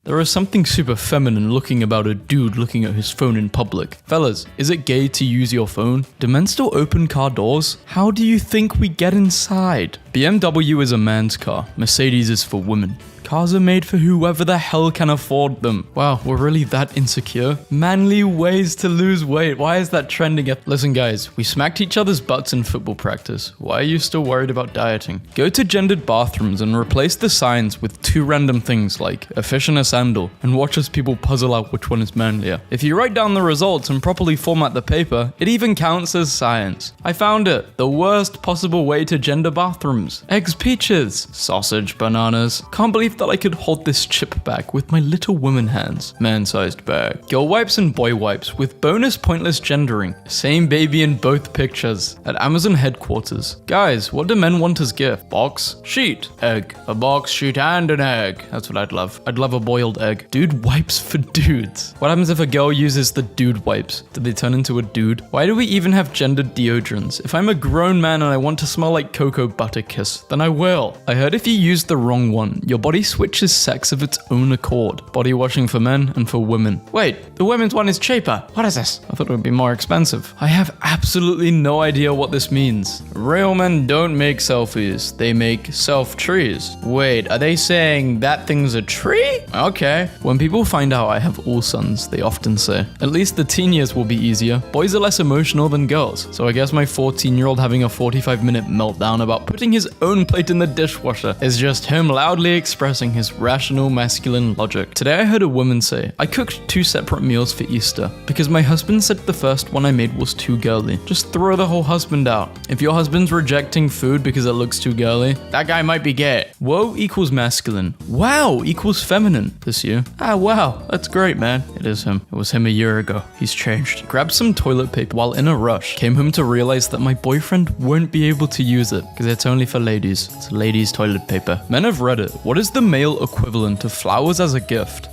There is something super feminine looking about a dude looking at his phone in public. Fellas, is it gay to use your phone? Do men still open car doors? How do you think we get inside? BMW is a man's car. Mercedes is for women. Cars are made for whoever the hell can afford them. Wow, we're really that insecure? Manly ways to lose weight. Why is that trending? Listen guys, we smacked each other's butts in football practice. Why are you still worried about dieting? Go to gendered bathrooms and replace the signs with 2 random things like a fish and a sandal, and watch as people puzzle out which one is manlier. If you write down the results and properly format the paper, it even counts as science. I found it. The worst possible way to gender bathrooms. Eggs, peaches. Sausage, bananas. Can't believe that I could hold this chip bag with my little woman hands. Man-sized bag. Girl wipes and boy wipes with bonus pointless gendering. Same baby in both pictures. At Amazon headquarters. Guys, what do men want as gift? Box, sheet, egg. A box, sheet, and an egg. That's what I'd love. I'd love a boiled egg. Dude wipes for dudes. What happens if a girl uses the dude wipes? Do they turn into a dude? Why do we even have gendered deodorants? If I'm a grown man and I want to smell like cocoa butter kiss, then I will. I heard if you use the wrong one, your body switches sex of its own accord. Body washing for men and for women. Wait, the women's one is cheaper. What is this? I thought it would be more expensive. I have absolutely no idea what this means. Real men don't make selfies. They make self-trees. Wait, are they saying that thing's a tree? Okay. When people find out I have all sons, they often say, at least the teen years will be easier. Boys are less emotional than girls. So I guess my 14-year-old having a 45-minute meltdown about putting his own plate in the dishwasher is just him loudly expressing his rational masculine logic. Today I heard a woman say, I cooked 2 separate meals for Easter because my husband said the first one I made was too girly. Just throw the whole husband out. If your husband's rejecting food because it looks too girly, that guy might be gay. Whoa equals masculine. Wow equals feminine. This you? Ah wow, that's great man. It is him. It was him a year ago. He's changed. Grabbed some toilet paper while in a rush. Came home to realize that my boyfriend won't be able to use it because it's only for ladies. It's ladies toilet paper. Men have read it. What is the male equivalent of flowers as a gift?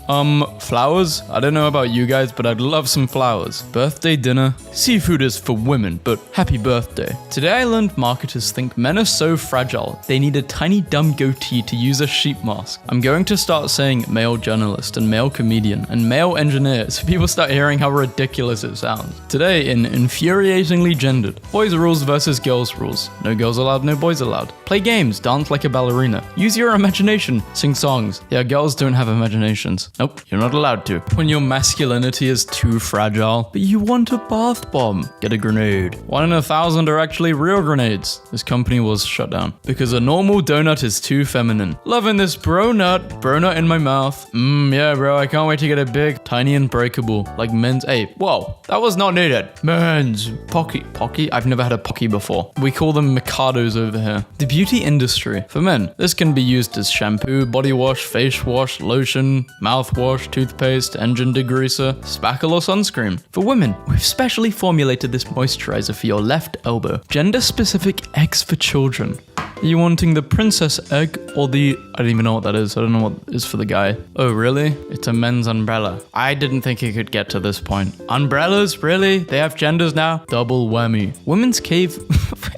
Flowers? I don't know about you guys, but I'd love some flowers. Birthday dinner? Seafood is for women, but happy birthday. Today I learned marketers think men are so fragile, they need a tiny dumb goatee to use a sheep mask. I'm going to start saying male journalist and male comedian and male engineer so people start hearing how ridiculous it sounds. Today in infuriatingly gendered. Boys rules versus girls rules. No girls allowed, no boys allowed. Play games, dance like a ballerina. Use your imagination, sing songs. Yeah, girls don't have imaginations. Nope, you're not allowed to. When your masculinity is too fragile, but you want a bath bomb, get a grenade. 1 in 1,000 are actually real grenades. This company was shut down because a normal donut is too feminine. Loving this bro nut in my mouth. Yeah bro, I can't wait to get it big, tiny and breakable, like men's. Hey, whoa, that was not needed. Men's Pocky? I've never had a Pocky before. We call them Mikados over here. The beauty industry. For men, this can be used as shampoo, body wash, face wash, lotion, mouthwash, toothpaste, engine degreaser, spackle or sunscreen. For women, we've specially formulated this moisturizer for your left elbow. Gender-specific eggs for children. Are you wanting the princess egg or the... I don't even know what that is. I don't know what is for the guy. Oh, really? It's a men's umbrella. I didn't think it could get to this point. Umbrellas? Really? They have genders now? Double whammy. Women's cave...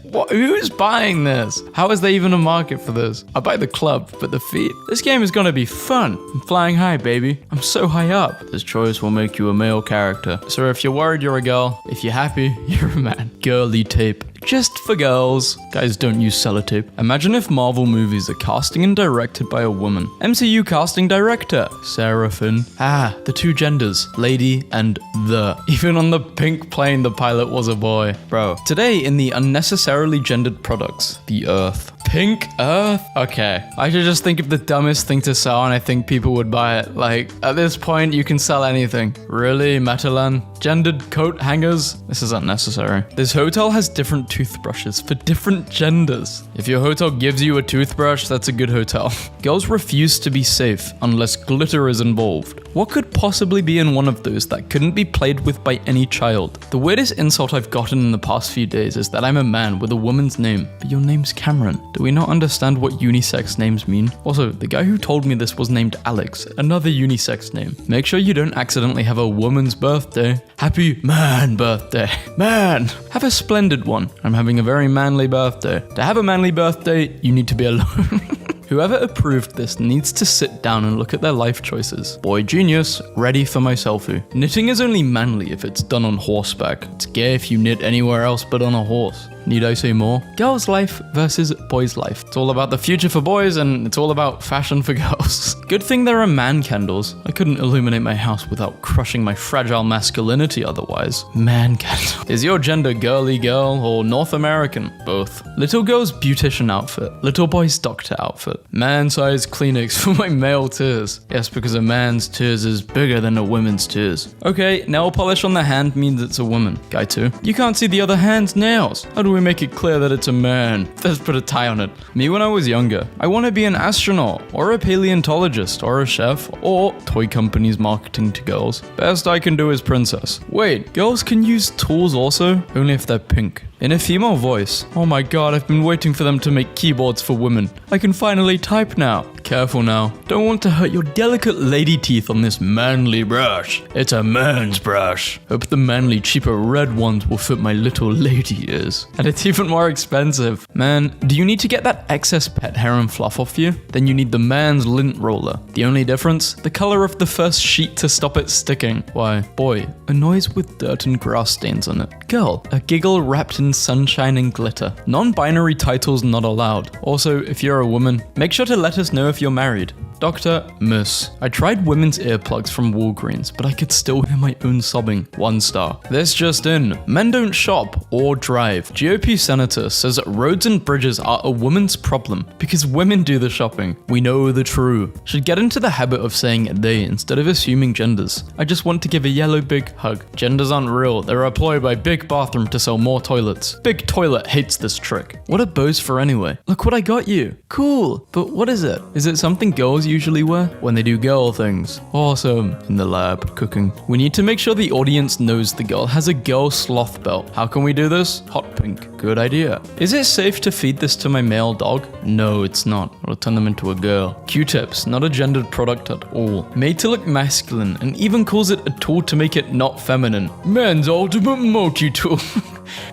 What? Who's buying this? How is there even a market for this? I buy the club, but the feet. This game is gonna be fun. I'm flying high, baby. I'm so high up. This choice will make you a male character. So if you're worried, you're a girl. If you're happy, you're a man. Girly tape. Just for girls. Guys, don't use sellotape. Imagine if Marvel movies are casting and directed by a woman. MCU casting director. Sarah Finn. Ah, the 2 genders. Lady and the. Even on the pink plane, the pilot was a boy. Bro. Today in the unnecessarily gendered products. The Earth. Pink Earth? Okay. I should just think of the dumbest thing to sell and I think people would buy it. Like, at this point, you can sell anything. Really, Matalan? Gendered coat hangers? This is unnecessary. This hotel has different toothbrushes for different genders. If your hotel gives you a toothbrush, that's a good hotel. Girls refuse to be safe unless glitter is involved. What could possibly be in one of those that couldn't be played with by any child? The weirdest insult I've gotten in the past few days is that I'm a man with a woman's name, but your name's Cameron. Do we not understand what unisex names mean? Also, the guy who told me this was named Alex, another unisex name. Make sure you don't accidentally have a woman's birthday. Happy man birthday. Man, have a splendid one. I'm having a very manly birthday. To have a manly birthday, you need to be alone. Whoever approved this needs to sit down and look at their life choices. Boy genius, ready for my selfie. Knitting is only manly if it's done on horseback. It's gay if you knit anywhere else but on a horse. Need I say more? Girls' life versus boys' life. It's all about the future for boys and it's all about fashion for girls. Good thing there are man candles. I couldn't illuminate my house without crushing my fragile masculinity otherwise. Man candle. Is your gender girly girl or North American? Both. Little girl's beautician outfit. Little boy's doctor outfit. Man-sized Kleenex for my male tears. Yes, because a man's tears is bigger than a woman's tears. Okay, nail polish on the hand means it's a woman. Guy 2. You can't see the other hand's nails. How do we make it clear that it's a man? Let's put a tie on it. Me when I was younger, I want to be an astronaut, or a paleontologist, or a chef, or toy companies marketing to girls. Best I can do is princess. Wait, girls can use tools also? Only if they're pink. In a female voice. Oh my god, I've been waiting for them to make keyboards for women. I can finally type now. Careful now. Don't want to hurt your delicate lady teeth on this manly brush. It's a man's brush. Hope the manly, cheaper red ones will fit my little lady ears. And it's even more expensive. Man, do you need to get that excess pet hair and fluff off you? Then you need the man's lint roller. The only difference? The color of the first sheet to stop it sticking. Why? Boy, a noise with dirt and grass stains on it. Girl, a giggle wrapped in sunshine and glitter. Non-binary titles not allowed. Also, if you're a woman, make sure to let us know if you're married. Dr. Miss. I tried women's earplugs from Walgreens, but I could still hear my own sobbing. 1 star. This just in. Men don't shop or drive. GOP senator says roads and bridges are a woman's problem because women do the shopping. We know the true. Should get into the habit of saying they instead of assuming genders. I just want to give a yellow big hug. Genders aren't real. They're employed by Big Bathroom to sell more toilets. Big Toilet hates this trick. What are bows for anyway? Look what I got you. Cool. But what is it? Is it something girls usually wear when they do girl things? Awesome. In the lab, cooking. We need to make sure the audience knows the girl has a girl sloth belt. How can we do this? Hot pink. Good idea. Is it safe to feed this to my male dog? No, it's not. It'll turn them into a girl. Q-tips, not a gendered product at all. Made to look masculine and even calls it a tool to make it not feminine. Men's ultimate multi-tool.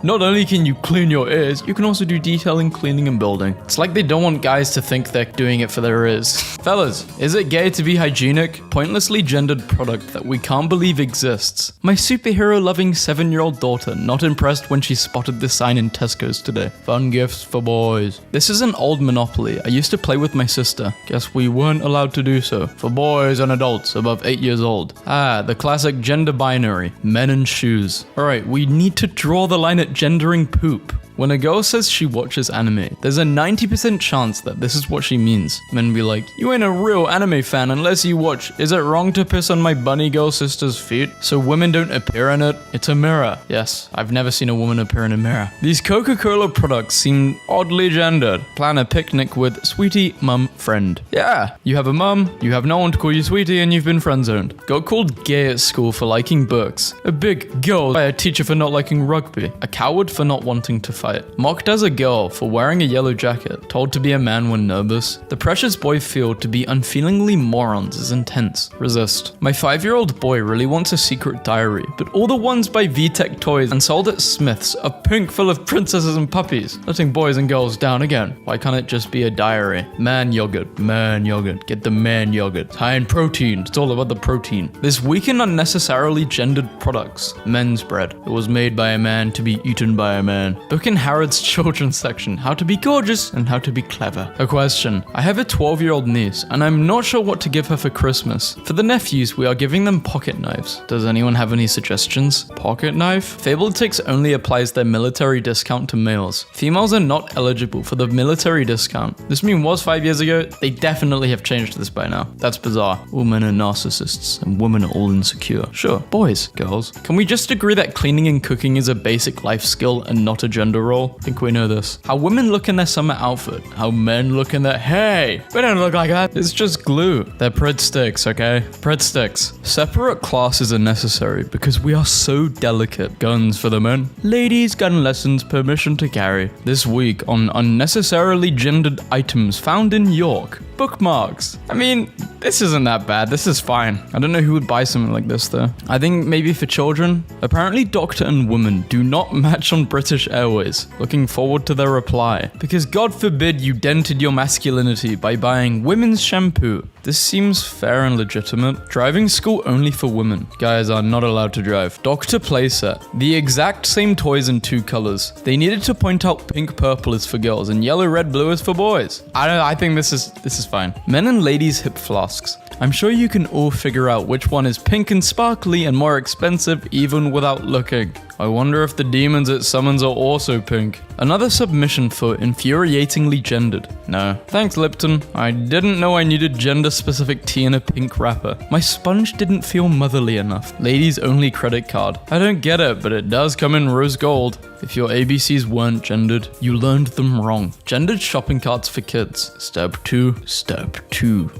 Not only can you clean your ears, you can also do detailing, cleaning, and building. It's like they don't want guys to think they're doing it for their ears. Fellas, is it gay to be hygienic? Pointlessly gendered product that we can't believe exists. My superhero-loving 7-year-old daughter not impressed when she spotted this sign in Tesco's today. Fun gifts for boys. This is an old Monopoly I used to play with my sister. Guess we weren't allowed to do so. For boys and adults above 8 years old. Ah, the classic gender binary. Men and shoes. Alright, we need to draw the line at gendering poop. When a girl says she watches anime, there's a 90% chance that this is what she means. Men be like, you ain't a real anime fan unless you watch Is It Wrong to Piss on My Bunny Girl Sister's Feet? So women don't appear in it? It's a mirror. Yes, I've never seen a woman appear in a mirror. These Coca-Cola products seem oddly gendered. Plan a picnic with sweetie, mum, friend. Yeah, you have a mum, you have no one to call you sweetie, and you've been friend-zoned. Got called gay at school for liking books. A big girl by a teacher for not liking rugby. A coward for not wanting to fight. Mocked as a girl for wearing a yellow jacket, told to be a man when nervous. The precious boy feel to be unfeelingly morons is intense. Resist. My 5-year-old boy really wants a secret diary, but all the ones by VTech Toys and sold at Smith's are pink full of princesses and puppies, letting boys and girls down again. Why can't it just be a diary? Man yogurt. Man yogurt. Get the man yogurt. It's high in protein. It's all about the protein. This weak and unnecessarily gendered products. Men's bread. It was made by a man to be eaten by a man. Book in Harrods children's section, how to be gorgeous and how to be clever. A question. I have a 12-year-old niece and I'm not sure what to give her for Christmas. For the nephews, we are giving them pocket knives. Does anyone have any suggestions? Pocket knife? Fabletics only applies their military discount to males. Females are not eligible for the military discount. This meme was 5 years ago. They definitely have changed this by now. That's bizarre. All men are narcissists and women are all insecure. Sure, boys, girls. Can we just agree that cleaning and cooking is a basic life skill and not a gender role? I think we know this. How women look in their summer outfit. How men look in their... Hey, we don't look like that. It's just glue. They're Pred sticks, okay? Pred sticks. Separate classes are necessary because we are so delicate. Guns for the men. Ladies, gun lessons, permission to carry. This week on unnecessarily gendered items found in York. bookmarks. I mean, this isn't that bad. This is fine. I don't know who would buy something like this though. I think maybe for children. Apparently doctor and woman do not match on British Airways. Looking forward to their reply. Because God forbid you dented your masculinity by buying women's shampoo. This seems fair and legitimate. Driving school only for women. Guys are not allowed to drive. Doctor playset. The exact same toys in 2 colors. They needed to point out pink purple is for girls and yellow red blue is for boys. I think this is fine. Men and ladies hip flasks. I'm sure you can all figure out which one is pink and sparkly and more expensive even without looking. I wonder if the demons it summons are also pink. Another submission for infuriatingly gendered. No. Thanks, Lipton. I didn't know I needed gender-specific tea in a pink wrapper. My sponge didn't feel motherly enough. Ladies only credit card. I don't get it, but it does come in rose gold. If your ABCs weren't gendered, you learned them wrong. Gendered shopping carts for kids. Step 2.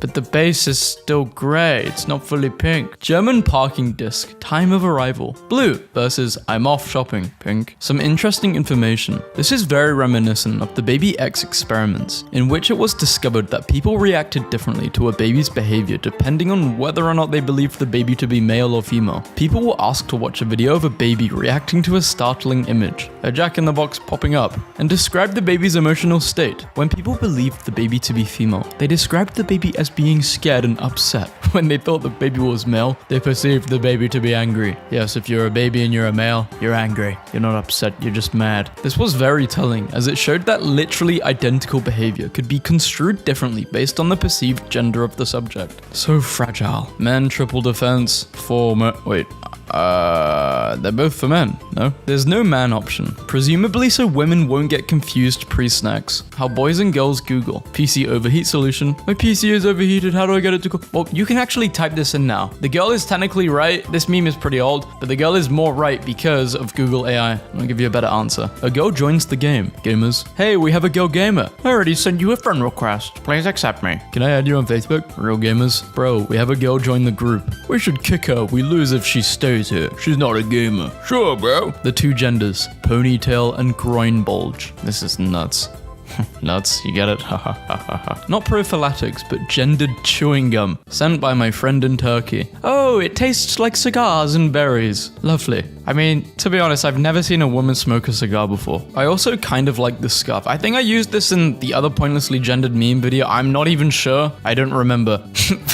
But the base is still grey. It's not fully pink. German parking disc. Time of arrival. Blue versus I'm off shopping. Pink. Some interesting information. This is very reminiscent of the Baby X experiments, in which it was discovered that people reacted differently to a baby's behavior depending on whether or not they believed the baby to be male or female. People were asked to watch a video of a baby reacting to a startling image, a jack-in-the-box popping up, and describe the baby's emotional state. When people believed the baby to be female, they described the baby as being scared and upset. When they thought the baby was male, they perceived the baby to be angry. Yes, if you're a baby and you're a male, you're angry. You're not upset, you're just mad. This was very telling, as it showed that literally identical behavior could be construed differently based on the perceived gender of the subject. So fragile. Men triple defense, they're both for men, no? There's no man option, presumably so women won't get confused pre-snacks. How boys and girls Google. PC overheat solution. My PC is overheated, how do I get it to go? Well, you can actually type this in now. The girl is technically right. This meme is pretty old, but the girl is more right because of Google AI. I'll give you a better answer. A girl joins the game. Gamers. Hey, we have a girl gamer. I already sent you a friend request. Please accept me. Can I add you on Facebook? Real gamers. Bro, we have a girl join the group. We should kick her. We lose if she stays here. She's not a gamer. Sure, bro. The 2 genders. Ponytail and groin bulge. This is nuts. Nuts, you get it? Not prophylactics, but gendered chewing gum. Sent by my friend in Turkey. Oh, it tastes like cigars and berries. Lovely. I mean, to be honest, I've never seen a woman smoke a cigar before. I also kind of like the scarf. I think I used this in the other Pointlessly Gendered meme video. I'm not even sure. I don't remember.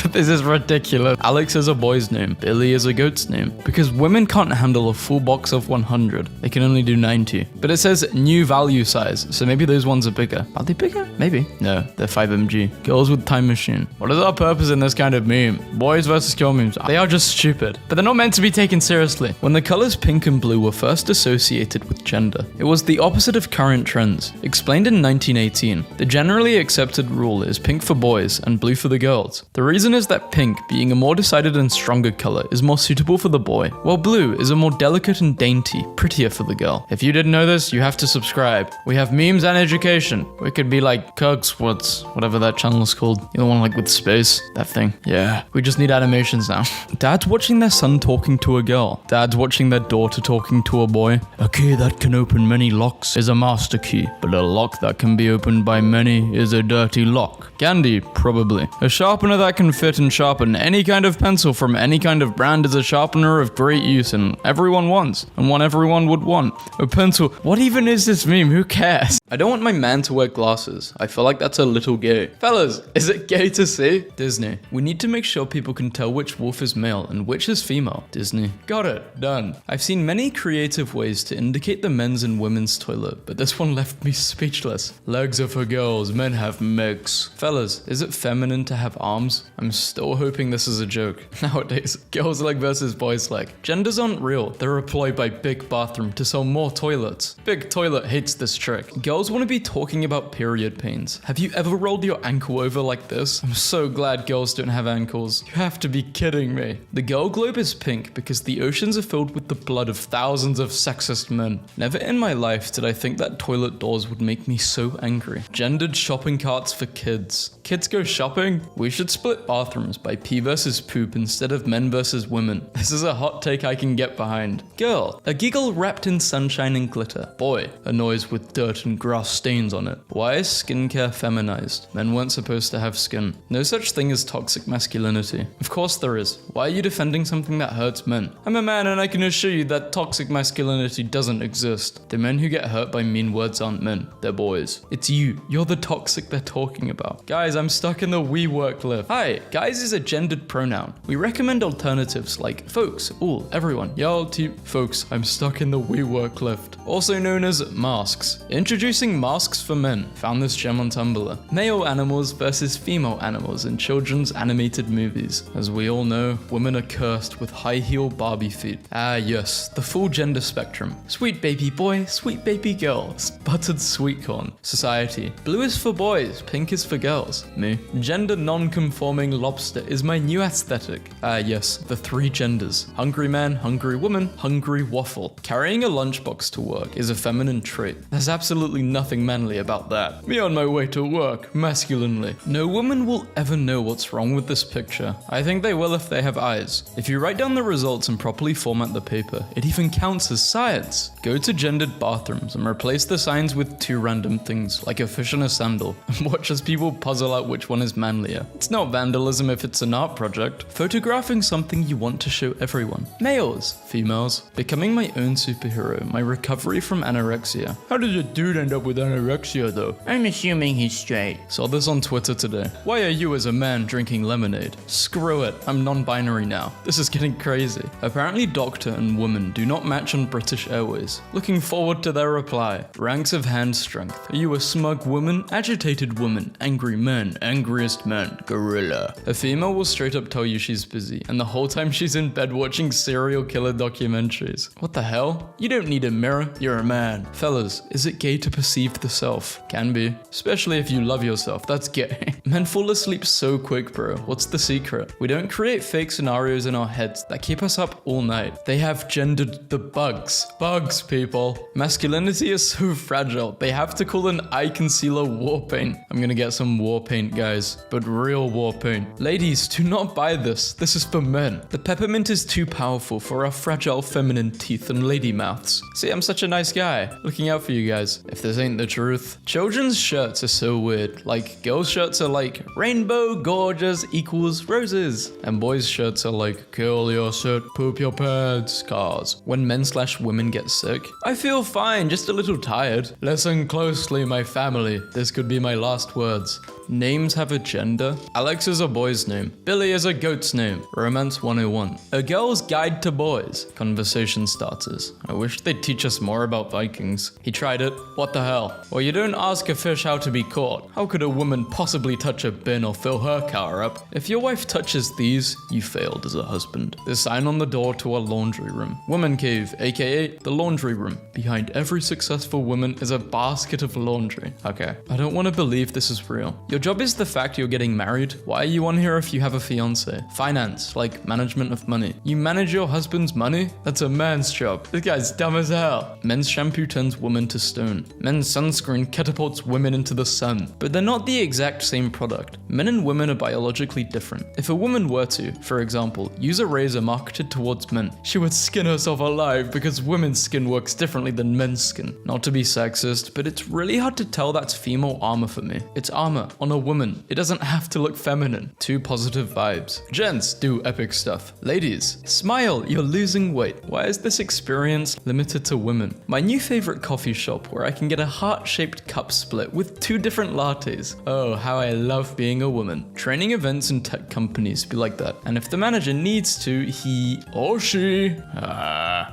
But this is ridiculous. Alex is a boy's name. Billy is a goat's name. Because women can't handle a full box of 100. They can only do 90. But it says new value size, so maybe those ones are bigger. Are they bigger? Maybe. No, they're 5mg. Girls with time machine. What is our purpose in this kind of meme? Boys versus girl memes. They are just stupid. But they're not meant to be taken seriously. When the colors pink and blue were first associated with gender, it was the opposite of current trends. Explained in 1918, the generally accepted rule is pink for boys and blue for the girls. The reason is that pink, being a more decided and stronger color, is more suitable for the boy, while blue is a more delicate and dainty, prettier for the girl. If you didn't know this, you have to subscribe. We have memes and education. We could be like Kirkswoods, whatever that channel is called. You know, the one like with space, that thing. Yeah, we just need animations now. Dads watching their son talking to a girl. Dads watching their daughter talking to a boy. A key that can open many locks is a master key, but a lock that can be opened by many is a dirty lock. Candy, probably. A sharpener that can fit and sharpen any kind of pencil from any kind of brand is a sharpener of great use and everyone wants, and one everyone would want. A pencil. What even is this meme? Who cares? I don't want my man to wear glasses. I feel like that's a little gay. Fellas, is it gay to see? Disney. We need to make sure people can tell which wolf is male and which is female. Disney. Got it. Done. I've seen many creative ways to indicate the men's and women's toilet, but this one left me speechless. Legs are for girls, men have megs. Fellas, is it feminine to have arms? I'm still hoping this is a joke. Nowadays, girls leg versus boys leg. Genders aren't real. They're employed by Big Bathroom to sell more toilets. Big Toilet hates this trick. Girls want to be talking about period pains. Have you ever rolled your ankle over like this? I'm so glad girls don't have ankles. You have to be kidding me. The girl globe is pink because the oceans are filled with the blood of thousands of sexist men. Never in my life did I think that toilet doors would make me so angry. Gendered shopping carts for kids. Kids go shopping? We should split bathrooms by pee versus poop instead of men versus women. This is a hot take I can get behind. Girl, a giggle wrapped in sunshine and glitter. Boy, a noise with dirt and grass stains on it. Why is skincare feminized? Men weren't supposed to have skin. No such thing as toxic masculinity. Of course there is. Why are you defending something that hurts men? I'm a man and I can assure you that toxic masculinity doesn't exist. The men who get hurt by mean words aren't men, they're boys. It's you. You're the toxic they're talking about. Guys, I'm stuck in the we work lift. Hi, guys is a gendered pronoun. We recommend alternatives like folks, all, everyone, y'all, folks, I'm stuck in the we work lift. Also known as masks. Introducing masks for men. Found this gem on Tumblr. Male animals versus female animals in children's animated movies. As we all know, women are cursed with high heel Barbie feet. Ah yes, the full gender spectrum. Sweet baby boy, sweet baby girl, buttered sweet corn. Society. Blue is for boys, pink is for girls. Me. Gender non-conforming lobster is my new aesthetic. Ah yes, the three genders. Hungry man, hungry woman, hungry waffle. Carrying a lunchbox to work is a feminine trait. There's absolutely nothing manly about that. Me on my way to work, masculinely. No woman will ever know what's wrong with this picture. I think they will if they have eyes. If you write down the results and properly format the paper, it even counts as science. Go to gendered bathrooms and replace the signs with two random things, like a fish and a sandal, and watch as people puzzle out which one is manlier. It's not vandalism if it's an art project. Photographing something you want to show everyone. Males, females. Becoming my own superhero, my recovery from anorexia. How did a dude end up with anorexia though? I'm assuming he's straight. Saw this on Twitter today. Why are you as a man drinking lemonade? Screw it, I'm non-binary now. This is getting crazy. Apparently doctor and woman do not match on British Airways. Looking forward to their reply. Ranks of hand strength. Are you a smug woman? Agitated woman. Angry man. Angriest man. Gorilla. A female will straight up tell you she's busy, and the whole time she's in bed watching serial killer documentaries. What the hell? You don't need a mirror, you're a man. Fellas, is it gay to perceive the self? Can be. Especially if you love yourself, that's gay. Men fall asleep so quick, bro. What's the secret? We don't create fake scenarios in our heads that keep us up all night. They have gendered the bugs. Bugs, people. Masculinity is so fragile. They have to call an eye concealer war paint. I'm gonna get some war paint, guys, but real war paint. Ladies, do not buy this. This is for men. The peppermint is too powerful for our fragile feminine teeth and lady mouths. See, I'm such a nice guy. Looking out for you guys. If this ain't the truth. Children's shirts are so weird. Like, girls' shirts are like, rainbow gorgeous equals roses. And boys' shirts are like, curl your shirt, poop your pants, cars. When men/women get sick, I feel fine, just a little tired. Listen closely, my family. This could be my last words. Names have a gender. Alex is a boy's name. Billy is a goat's name. Romance 101. A girl's guide to boys. Conversation starters. I wish they'd teach us more about Vikings. He tried it. What the hell? Well, you don't ask a fish how to be caught. How could a woman possibly touch a bin or fill her car up? If your wife touches these, you failed as a husband. The sign on the door to a laundry room. Woman cave, aka the laundry room. Behind every successful woman is a basket of laundry. Okay, I don't want to believe this is real. Your job is the fact you're getting married. Why are you on here if you have a fiance? Finance, like management of money. You manage your husband's money? That's a man's job. This guy's dumb as hell. Men's shampoo turns women to stone. Men's sunscreen catapults women into the sun. But they're not the exact same product. Men and women are biologically different. If a woman were to, for example, use a razor marketed towards men, she would skin herself alive because women's skin works differently than men's skin. Not to be sexist, but it's really hard to tell that's female armor for me. It's armor on a woman. It doesn't have to look feminine. Two positive vibes. Gents, do epic stuff. Ladies, smile, you're losing weight. Why is this experience limited to women? My new favorite coffee shop where I can get a heart-shaped cup split with two different lattes. Oh, how I love being a woman. Training events and tech companies be like that. And if the manager needs to, he or she,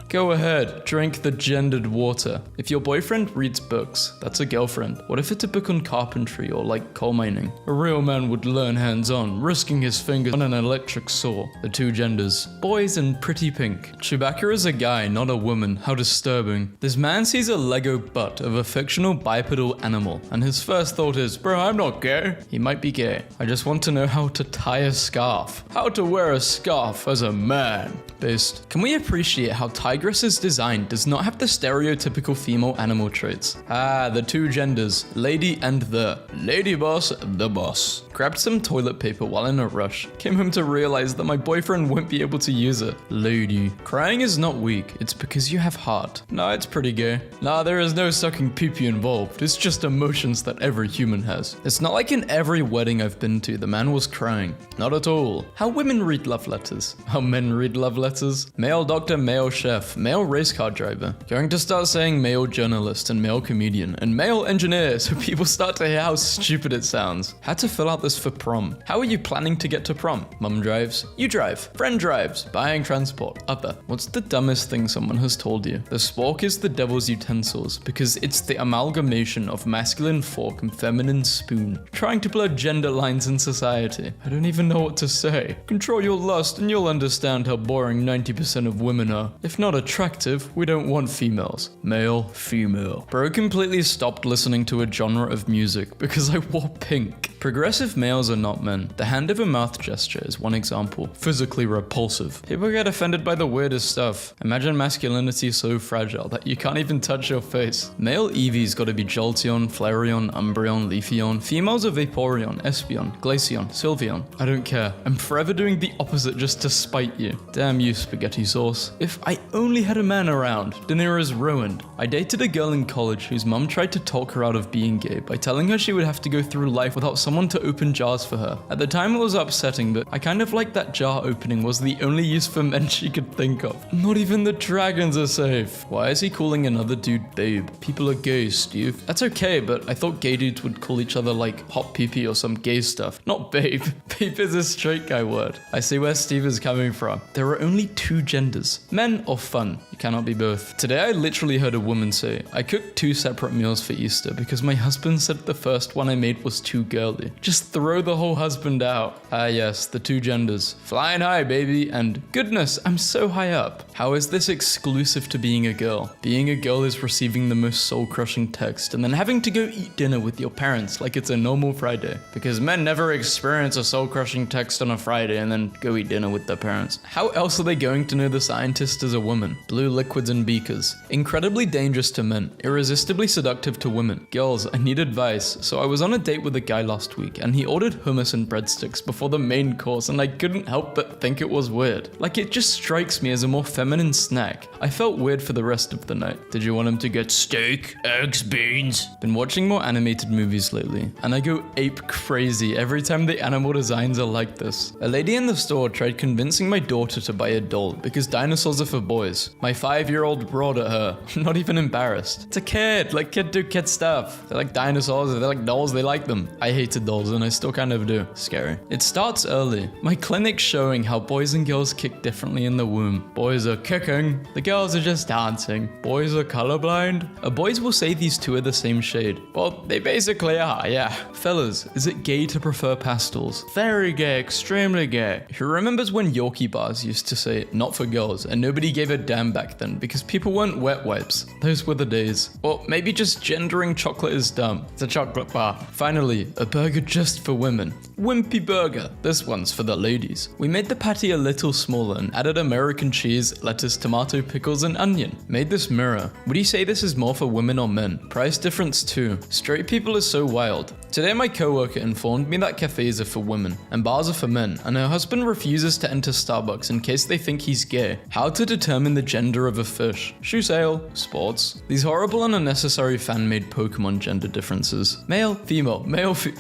go ahead, drink the gendered water. If your boyfriend reads books, that's a girlfriend. What if it's a book on carpentry or like coal mining? A real man would learn hands-on, risking his fingers on an electric saw. The two genders. Boys and pretty pink. Chewbacca is a guy, not a woman. How disturbing. This man sees a Lego butt of a fictional bipedal animal, and his first thought is, bro, I'm not gay. He might be gay. I just want to know how to tie a scarf. How to wear a scarf as a man. Based. Can we appreciate appreciate how Tigress's design does not have the stereotypical female animal traits. Ah, the two genders, lady and the. Lady boss, the boss. Grabbed some toilet paper while in a rush. Came home to realize that my boyfriend won't be able to use it. Lady. Crying is not weak, it's because you have heart. Nah, it's pretty gay. Nah, there is no sucking pee-pee involved. It's just emotions that every human has. It's not like in every wedding I've been to, the man was crying. Not at all. How women read love letters. How men read love letters. Male doctor, male chef, male race car driver. Going to start saying male journalist and male comedian and male engineer so people start to hear how stupid it sounds. Had to fill out this for prom. How are you planning to get to prom? Mum drives, you drive, friend drives, buying transport, other. What's the dumbest thing someone has told you? The spork is the devil's utensils because it's the amalgamation of masculine fork and feminine spoon. Trying to blur gender lines in society. I don't even know what to say. Control your lust and you'll understand how boring 90% of women are. If not attractive, we don't want females. Male, female. Bro completely stopped listening to a genre of music because I wore pink. Progressive males are not men. The hand over mouth gesture is one example. Physically repulsive. People get offended by the weirdest stuff. Imagine masculinity so fragile that you can't even touch your face. Male Eevee's gotta be Jolteon, Flareon, Umbreon, Leafeon. Females are Vaporeon, Espeon, Glaceon, Sylveon. I don't care. I'm forever doing the opposite just to spite you. Damn you, spaghetti sauce. If I only had a man around, dinner is ruined. I dated a girl in college whose mum tried to talk her out of being gay by telling her she would have to go through life without someone to open jars for her. At the time it was upsetting, but I kind of liked that jar opening was the only use for men she could think of. Not even the dragons are safe. Why is he calling another dude babe? People are gay, Steve. That's okay, but I thought gay dudes would call each other like hot pee-pee or some gay stuff. Not babe. Babe is a straight guy word. I see where Steve is coming from. There are only two genders. Men or fun. You cannot be both. Today I literally heard a woman say, I cooked 2 separate meals for Easter because my husband said the first one I made was too girly. Just throw the whole husband out. Ah yes, the two genders. Flying high, baby, and goodness, I'm so high up. How is this exclusive to being a girl? Being a girl is receiving the most soul-crushing text and then having to go eat dinner with your parents like it's a normal Friday. Because men never experience a soul-crushing text on a Friday and then go eat dinner with their parents. How else are they going to know the scientist is a woman? Blue liquids and beakers. Incredibly dangerous to men. Irresistibly seductive to women. Girls, I need advice. So I was on a date with a guy last week and he ordered hummus and breadsticks before the main course and I couldn't help but think it was weird. Like it just strikes me as a more feminine snack. I felt weird for the rest of the night. Did you want him to get steak, eggs, beans? Been watching more animated movies lately and I go ape crazy every time the animal designs are like this. A lady in the store tried convincing my daughter to buy a doll because dinosaurs are for boys. My 5-year-old roared at her, not even embarrassed. It's a kid, like kid do kid stuff. They like dinosaurs, they like dolls, they like them. I hated dolls and I still kind of do. Scary. It starts early. My clinic's showing how boys and girls kick differently in the womb. Boys are kicking, the girls are just dancing. Boys are colorblind. Boys will say these two are the same shade. Well, they basically are, yeah. Fellas, is it gay to prefer pastels? Very gay, extremely gay. Who remembers when Yorkie bars used to say, not for girls, and nobody gave a damn back then because people weren't wet wipes. Those were the days. Or maybe just gendering chocolate is dumb. It's a chocolate bar. Finally, a burger just for women. Wimpy burger. This one's for the ladies. We made the patty a little smaller and added American cheese, lettuce, tomato, pickles, and onion. Made this mirror. Would you say this is more for women or men? Price difference too. Straight people are so wild. Today my coworker informed me that cafes are for women and bars are for men, and her husband refuses to enter Starbucks in case they think he's gay. How to determine the gender of a fish? Shoe sale, sports. These horrible and unnecessary fan-made Pokemon gender differences. Male, female,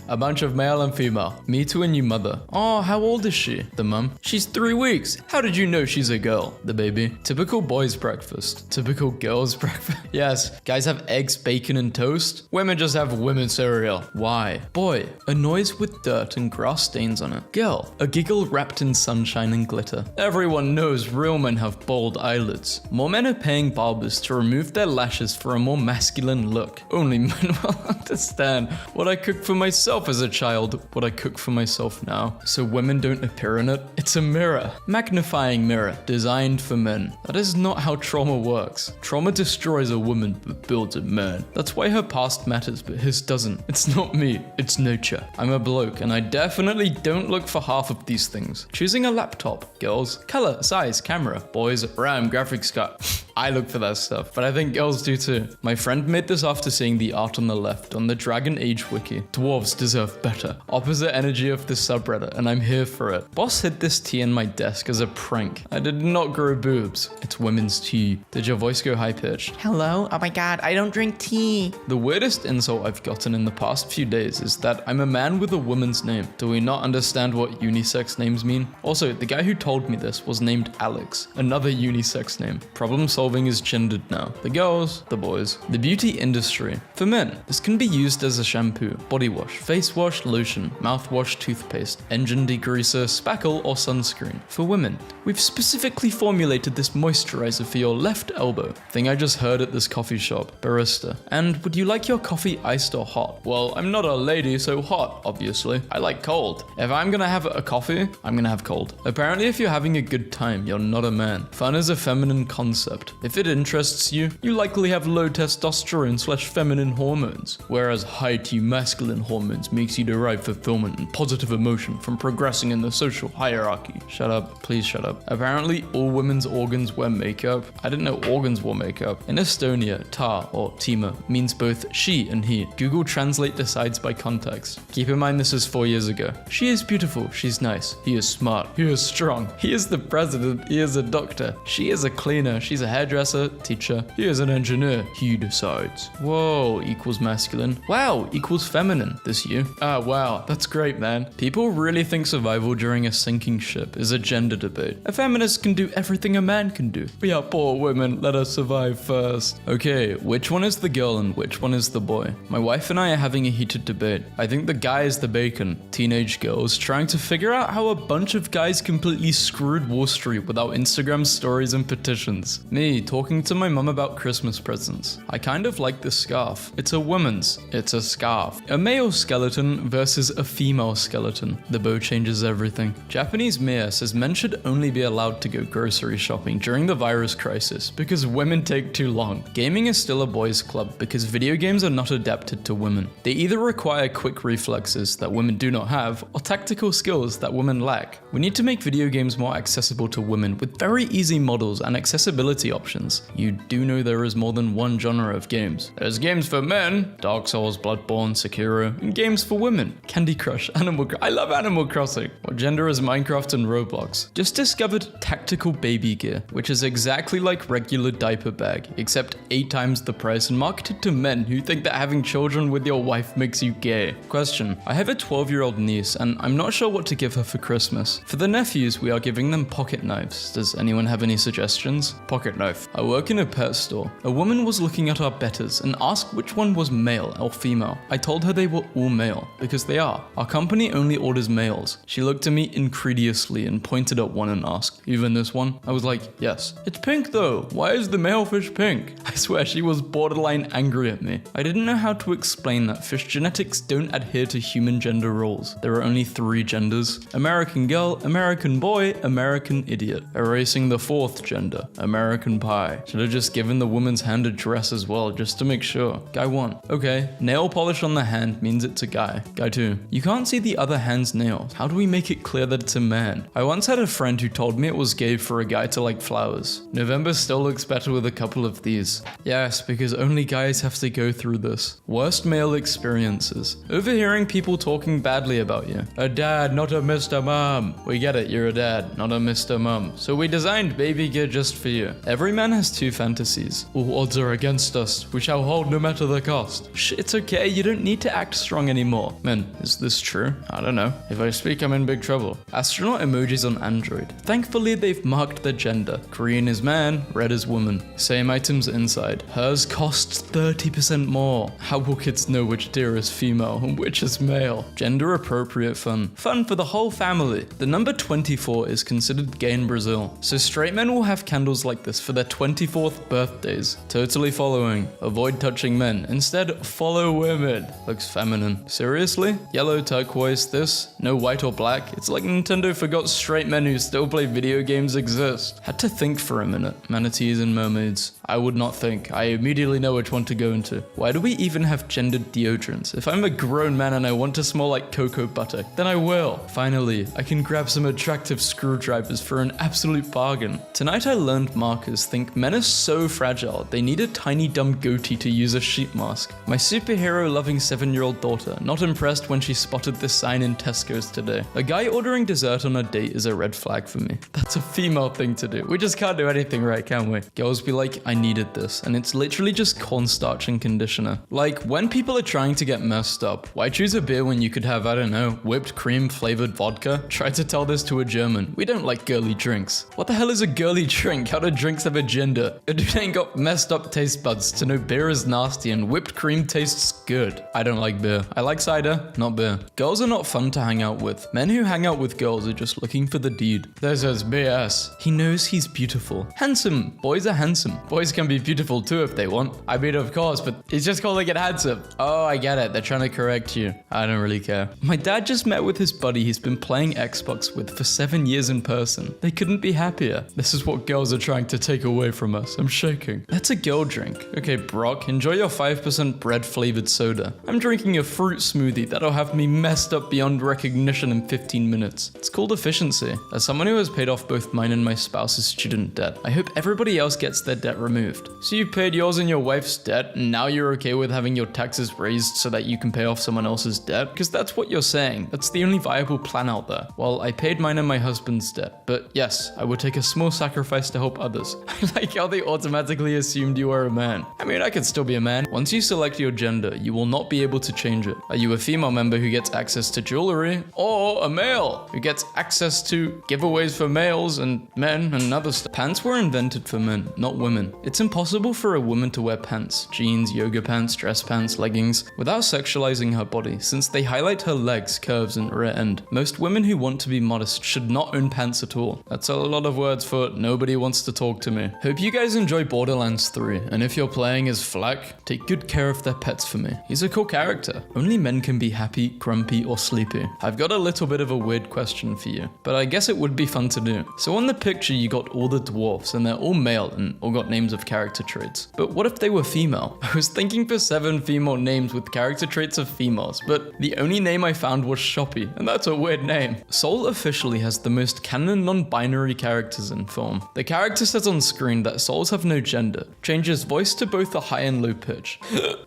a bunch of male and female. Me to a new mother. Oh, how old is she? The mum. She's 3 weeks. How did you know she's a girl? The baby. Typical boys breakfast. Typical girls breakfast. Yes, guys have eggs, bacon, and toast. Women just have women's cereal. Why? Boy, a noise with dirt and grass stains on it. Girl, a giggle wrapped in sunshine and glitter. Everyone knows real men have bold eyelids. More men are paying barbers to remove their lashes for a more masculine look. Only men will understand what I cooked for myself as a child, what I cook for myself now. So women don't appear in it. It's a mirror. Magnifying mirror, designed for men. That is not how trauma works. Trauma destroys a woman, but builds a man. That's why her past matters, but his doesn't. It's not me. It's nature. I'm a bloke, and I definitely don't look for half of these things. Choosing a laptop. Girls. Color, size, camera. Boys, RAM, graphics card. I look for that stuff, but I think girls do too. My friend made this after seeing the art on the left on the Dragon Age wiki. Dwarves deserve better. Opposite energy of the subreddit, and I'm here for it. Boss hid this tea in my desk as a prank. I did not grow boobs. It's women's tea. Did your voice go high-pitched? Hello? Oh my god, I don't drink tea. The weirdest insult I've gotten in the past few days is that I'm a man with a woman's name. Do we not understand what unisex names mean? Also, the guy who told me this was named Alex, another unisex name. Problem solving is gendered now. The girls, the boys. The beauty industry. For men, this can be used as a shampoo, body wash, face wash, lotion, mouthwash, toothpaste, engine degreaser, spackle, or sunscreen. For women, we've specifically formulated this moisturizer for your left elbow. Thing I just heard at this coffee shop. Barista. And would you like your coffee iced or hot? Well, I'm not a lady, so hot, obviously. I like cold. If I'm gonna have a coffee, I'm gonna have cold. Apparently, if you're having a good time, you're not a man. Fun is a feminine concept. If it interests you, you likely have low testosterone/feminine hormones, whereas high T masculine hormones makes you derive fulfillment and positive emotion from progressing in the social hierarchy. Shut up, please shut up. Apparently, all women's organs wear makeup. I didn't know organs wore makeup. In Estonia, ta or tima means both she and he. Google Translate decides by context. Keep in mind this is 4 years ago. She is beautiful, she's nice, he is smart, he is strong, he is the president, he is a doctor, she is a cleaner, she's a hairdresser, teacher, he is an engineer, he decides. Whoa, equals masculine. Wow, equals feminine. This you? Ah, wow, that's great, man. People really think survival during a sinking ship is a gender debate. A feminist can do everything a man can do. We are poor women, let us survive first. Okay, which one is the girl and which one is the boy? My wife and I are having a heated debate. I think the guy is the bacon. Teenage girls trying to figure out how a bunch of guys completely screwed Wall Street without Instagram stories and petitions. Me talking to my mum about Christmas presents. I kind of like this scarf. It's a woman's. It's a scarf. A male skeleton versus a female skeleton. The bow changes everything. Japanese mayor says men should only be allowed to go grocery shopping during the virus crisis because women take too long. Gaming is still a boys' club because video games are not adapted to women. They either require quick reflexes that women do not have or tactical skills that women lack. We need to make video games more accessible to women with very easy models and accessibility options. You do know there is more than one genre of games. There's games for men, Dark Souls, Bloodborne, Sekiro, and games for women, Candy Crush, I love Animal Crossing. What gender is Minecraft and Roblox? Just discovered tactical baby gear, which is exactly like regular diaper bag, except 8 times the price and marketed to men who think that having children with your wife makes you gay. Question: I have a 12-year-old niece and I'm not sure what to give her for Christmas. For the nephews, we are giving them pocket knives. Does anyone have any suggestions? Pocket knife. I work in a pet store. A woman was looking at our betters and asked which one was male or female. I told her they were all male, because they are. Our company only orders males. She looked at me incredulously and pointed at one and asked, "Even this one?" I was like, "Yes." "It's pink though. Why is the male fish pink?" I swear she was borderline angry at me. I didn't know how to explain that fish genetics don't adhere to human gender roles. There are only 3 genders: American girl, American boy, American idiot. Erasing the 4th gender, American pie. Should have just given the woman's hand a dress as well, just to make sure. Guy 1. Okay, nail polish on the hand means it's a guy. Guy 2. You can't see the other hand's nails. How do we make it clear that it's a man? I once had a friend who told me it was gay for a guy to like flowers. November still looks better with a couple of these. Yes, because only guys have to go through this. Worst male experiences. Overhearing people talking badly about you. A dad, not a Mr. Mom. We get it, you're a dad, not a Mr. Mom. So we designed baby gear just for you. Every man has 2 fantasies. All odds are against us. We shall hold no matter the cost. Shh, it's okay, you don't need to act strong anymore. Man, is this true? I don't know. If I speak, I'm in big trouble. Astronaut emojis on Android. Thankfully, they've marked the gender. Green is man, red is woman. Same items inside. Hers costs 30% more. How will kids know which deer is female and which is male? Gender appropriate fun. Fun for the whole family. The number 24 is considered gay in Brazil. So straight men will have candles like this for their 24th birthdays. Totally following. Avoid touching men. Instead, follow women. Looks feminine. Seriously? Yellow, turquoise, this? No white or black? It's like Nintendo forgot straight men who still play video games exist. Had to think for a minute. Manatees and mermaids. I would not think. I immediately know which one to go into. Why do we even have gendered deodorants? If I'm a grown man and I want to smell like cocoa butter, then I will. Finally, I can grab some attractive screwdrivers for an absolute bargain. Tonight I learned markers think men are so fragile, they need a tiny dumb goatee to use a sheet mask. My superhero-loving 7-year-old daughter, not impressed when she spotted this sign in Tesco's today. A guy ordering dessert on a date is a red flag for me. That's a female thing to do. We just can't do anything right, can we? Girls be like, I needed this, and it's literally just cornstarch and conditioner. Like, when people are trying to get messed up, why choose a beer when you could have, I don't know, whipped cream flavored vodka? Try to tell this to a German. We don't like girly drinks. What the hell is a girly drink? How do drinks have a gender? A dude ain't got messed up taste buds to know beer is nasty and whipped cream tastes good. I don't like beer. I like cider, not beer. Girls are not fun to hang out with. Men who hang out with girls are just looking for the deed. This is BS. He knows he's beautiful. Handsome. Boys are handsome. Boys can be beautiful too if they want. I mean, of course, but he's just calling it handsome. Oh, I get it. They're trying to correct you. I don't really care. My dad just met with his buddy he's been playing Xbox with for 7 years in person. They couldn't be happier. This is what girls are trying to take away from us. I'm shaking. That's a girl drink. Okay, Brock, enjoy your 5% bread flavored soda. I'm drinking a fruit smoothie that'll have me messed up beyond recognition in 15 minutes. It's called efficiency. As someone who has paid off both mine and my spouse's student debt, I hope everybody else gets their debt removed. So you paid yours and your wife's debt, and now you're okay with having your taxes raised so that you can pay off someone else's debt? Because that's what you're saying. That's the only viable plan out there. Well, I paid mine and my husband's debt, but yes, I would take a small sacrifice to help others. I like how they automatically assumed you are a man. I mean, I could still be a man. Once you select your gender, you will not be able to change it. Are you a female member who gets access to jewelry, or a male who gets access to giveaways for males and men and other stuff? Pants were invented for men, not women. It's impossible for a woman to wear pants, jeans, yoga pants, dress pants, leggings, without sexualizing her body, since they highlight her legs, curves, and rear end. Most women who want to be modest should not own pants at all. That's a lot of words for nobody wants to talk to me. Hope you guys enjoy Borderlands 3, and if you're playing as Flack, take good care of their pets for me. He's a cool character. Only men can be happy, grumpy, or sleepy. I've got a little bit of a weird question for you, but I guess it would be fun to do. So on the picture you got all the dwarfs, and they're all male and all got names of character traits. But what if they were female? I was thinking for 7 female names with character traits of females, but the only name I found was Shoppy, and that's a weird name. Soul officially has the most canon non-binary characters in film. The character says on screen that souls have no gender, changes voice to both a high and low pitch.